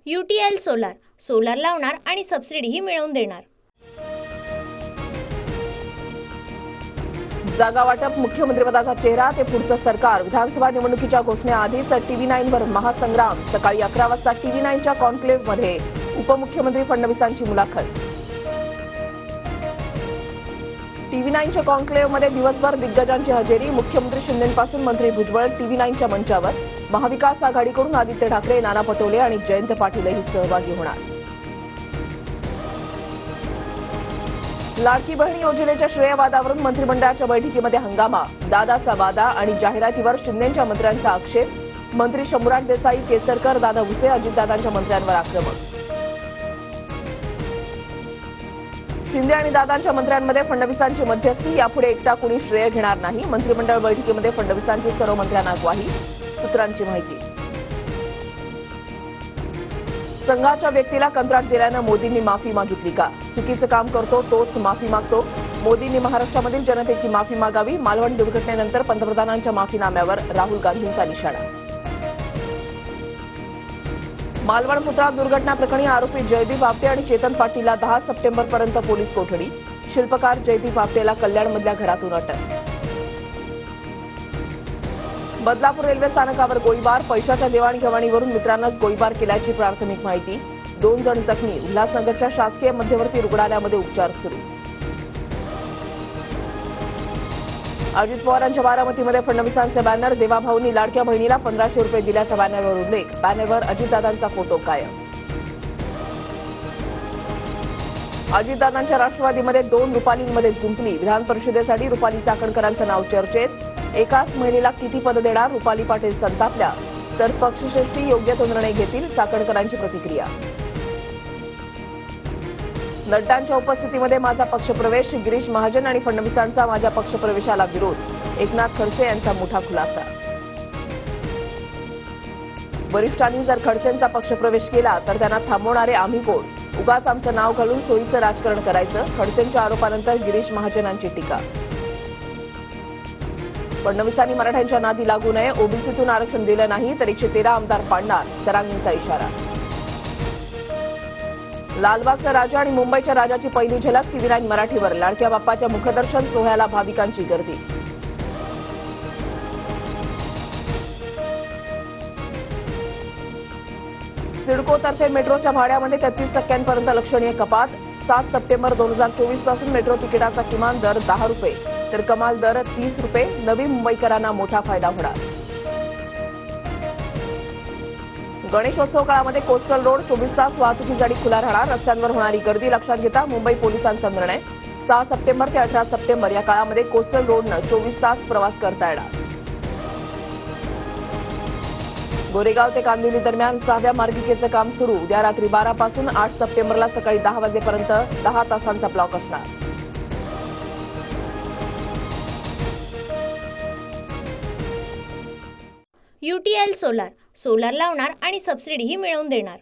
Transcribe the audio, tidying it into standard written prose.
UTL solar solar लावणार आणि सबसिडीही मिळवून देणार। जागा वाटप मुख्यमंत्रीपदाचा चेहरा ते पुढचं सरकार। विधानसभा निवडणुकीच्या घोषणेआधीच TV9 वर महासंग्राम। सकाळी 11 वाजता TV9च्या कॉन्क्लेव्ह मध्ये उपमुख्यमंत्री फडणवीसांची मुलाखत। TV9च्या कॉन्क्लेव्ह मध्ये दिवसभर दिग्गजांची हजेरी। मुख्यमंत्री शिंदेपासून मंत्री भुजबळ TV9च्या मंचावर। महाविकास आघाडीकडून आदित्य ठाकरे, नाना पटोले आणि जयंत पाटीलही सहभागी होणार। लाडकी बहीण योजनेच्या श्रेयवादावरून मंत्रिमंडळाच्या बैठकीमध्ये हंगामा। दादाचा वादा आणि जाहिरातीवर शिंदेच्या मंत्र्यांचा आक्षेप। मंत्री शंभूराज देसाई, केसरकर, दादा भुसे, अजितदादांच्या मंत्र्यांवर आक्रमक। शिंदे आणि दादांच्या मंत्र्यांमध्ये फडणवीसांची मध्यस्थी। यापुढे एकटा कुणी श्रेय घेणार नाही। मंत्रिमंडळ बैठकीमध्ये फडणवीसांची सर्व मंत्र्यांना ग्वाही। सूत्रांची माहिती। संघाच्या व्यक्तीला कंत्राट दिल्यानं मोदींनी माफी मागितली का? चुकीचं काम करतो तोच माफी मागतो। मोदींनी महाराष्ट्रामधील जनतेची माफी मागावी। मालवण दुर्घटनेनंतर पंतप्रधानांच्या माफीनाम्यावर राहुल गांधींचा निशाणा। मालवण पुतळा दुर्घटना प्रकरणी आरोपी जयदीप आपटे आणि चेतन पाटीलला 10 सप्टेंबरपर्यंत पोलीस कोठडी। शिल्पकार जयदीप आपटेला कल्याणमधल्या घरातून अटक। बदलापूर रेल्वे स्थानकावर गोळीबार। पैशाच्या देवाणघेवाणीवरून मित्रांनाच गोळीबार केल्याची प्राथमिक माहिती। 2 जण जखमी। उल्हासनगरच्या शासकीय मध्यवर्ती रुग्णालयामध्ये उपचार सुरू। अजित पवारांच्या बारामतीमध्ये फडणवीसांचे बॅनर। देवाभाऊंनी लाडक्या बहिणीला 1500 रुपये दिल्याचा बॅनरवर उल्लेख। बॅनरवर अजितदादांचा फोटो कायम। अजितदादांच्या राष्ट्रवादीमध्ये 2 रुपालींमध्ये जुंपली। विधान परिषदेसाठी रुपाली चाकणकरांचं नाव चर्चेत। एकाच महिलेला किती पद देणार? रुपाली पाटील संतापल्या, तर पक्षश्रेष्ठी योग्य तो निर्णय घेतील, चाकणकरांची प्रतिक्रिया। नड्डांच्या उपस्थितीमध्ये माझा पक्षप्रवेश। गिरीश महाजन आणि फडणवीसांचा माझ्या पक्षप्रवेशाला विरोध। एकनाथ खडसे यांचा मोठा खुलासा। वरिष्ठांनी जर खडसेंचा पक्षप्रवेश केला तर त्यांना थांबवणारे आम्ही कोण? उगाच आमचं नाव घालून सोयीचं राजकारण करायचं। खडसेंच्या आरोपानंतर गिरीश महाजनांची टीका। फडणवीसांनी मराठ्यांच्या नादी लागू नये। ओबीसीतून आरक्षण दिलं नाही तर 113 आमदार पाडणार, सरांगींचा इशारा। लालबागचा राजा आणि मुंबईच्या राजाची पहिली झलक TV9 मराठीवर। लाडक्या बाप्पाच्या मुखदर्शन सोहळ्याला भाविकांची गर्दी। सिडकोतर्फे मेट्रोच्या भाड्यामध्ये 33% लक्षणीय कपात। 7 सप्टेंबर 2024 पासून मेट्रो तिकिटाचा किमान दर 10 रुपये तर कमाल दर 30 रुपये। नवी मुंबईकरांना मोठा फायदा होणार। गणेशोत्सव काळामध्ये कोस्टल रोड 24 तास वाहतुकीसाठी खुला राहणार। रस्त्यांवर होणारी गर्दी लक्षात घेता मुंबई पोलिसांचा निर्णय। 6 सप्टेंबर ते 18 सप्टेंबर या काळामध्ये कोस्टल रोडनं 24 तास प्रवास करता येणार। गोरेगाव ते कांदिवली दरम्यान 6व्या मार्गिकेचं काम सुरू। उद्या रात्री 12 पासून 8 सप्टेंबरला सकाळी 10 वाजेपर्यंत 10 तासांचा ब्लॉक असणार। UTL सोलार सोलार लावणार आणि सबसिडीही मिळवून देणार।